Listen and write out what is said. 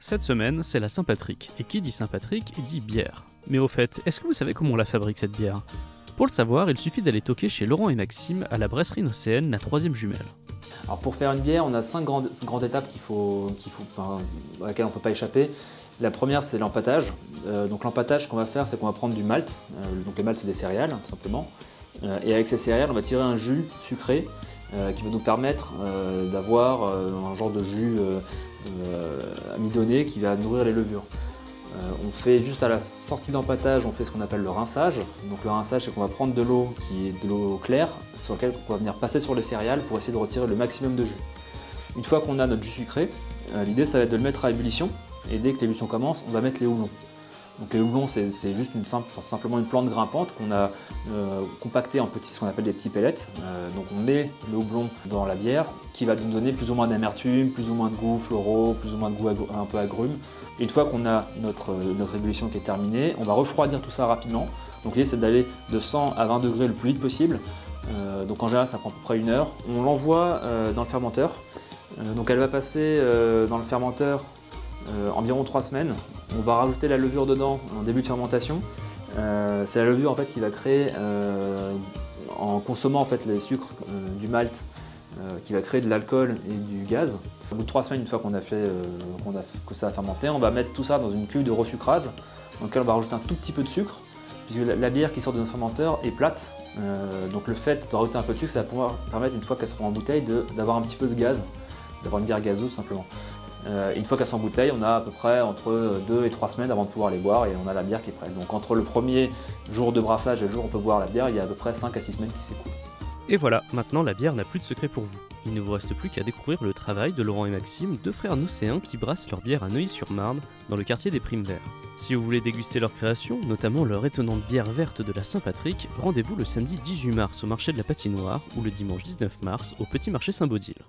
Cette semaine, c'est la Saint-Patrick, et qui dit Saint-Patrick dit bière. Mais au fait, est-ce que vous savez comment on la fabrique cette bière? Pour le savoir, il suffit d'aller toquer chez Laurent et Maxime à la brasserie Nocéenne, la troisième jumelle. Alors pour faire une bière, on a 5 grandes étapes à laquelle on ne peut pas échapper. La première, c'est l'empâtage. Donc l'empâtage, ce qu'on va faire, c'est qu'on va prendre du malt. Donc le malt, c'est des céréales, tout simplement. Et avec ces céréales, on va tirer un jus sucré qui va nous permettre d'avoir un genre de jus amidonné qui va nourrir les levures. On fait juste à la sortie de l'empâtage, on fait ce qu'on appelle le rinçage. Donc le rinçage, c'est qu'on va prendre de l'eau qui est de l'eau claire, sur laquelle on va venir passer sur les céréales pour essayer de retirer le maximum de jus. Une fois qu'on a notre jus sucré, l'idée ça va être de le mettre à ébullition, et dès que l'ébullition commence, on va mettre les houblons. Donc les houblons, c'est juste simplement une plante grimpante qu'on a compactée en ce qu'on appelle des petits pellets. Donc on met le houblon dans la bière qui va nous donner plus ou moins d'amertume, plus ou moins de goût floraux, plus ou moins de goût un peu agrumes. Et une fois qu'on a notre ébullition qui est terminée, on va refroidir tout ça rapidement. Donc l'idée c'est d'aller de 100 à 20 degrés le plus vite possible. Donc en général ça prend à peu près 1 heure. On l'envoie dans le fermenteur. Donc elle va passer dans le fermenteur environ 3 semaines. On va rajouter la levure dedans en début de fermentation. C'est la levure en fait qui va créer, en consommant en fait les sucres du malt, qui va créer de l'alcool et du gaz. Au bout de 3 semaines, une fois que ça a fermenté, on va mettre tout ça dans une cuve de resucrage, dans laquelle on va rajouter un tout petit peu de sucre, puisque la bière qui sort de notre fermenteur est plate. Donc le fait de rajouter un peu de sucre, ça va pouvoir permettre, une fois qu'elle sera en bouteille, d'avoir un petit peu de gaz, d'avoir une bière gazeuse tout simplement. Une fois qu'elles sont en bouteille, on a à peu près entre 2 et 3 semaines avant de pouvoir les boire et on a la bière qui est prête. Donc entre le premier jour de brassage et le jour où on peut boire la bière, il y a à peu près 5 à 6 semaines qui s'écoulent. Et voilà, maintenant la bière n'a plus de secret pour vous. Il ne vous reste plus qu'à découvrir le travail de Laurent et Maxime, deux frères nocéens qui brassent leur bière à Neuilly-sur-Marne, dans le quartier des Primes Verts. Si vous voulez déguster leur création, notamment leur étonnante bière verte de la Saint-Patrick, rendez-vous le samedi 18 mars au marché de la Patinoire ou le dimanche 19 mars au petit marché Saint-Baudile.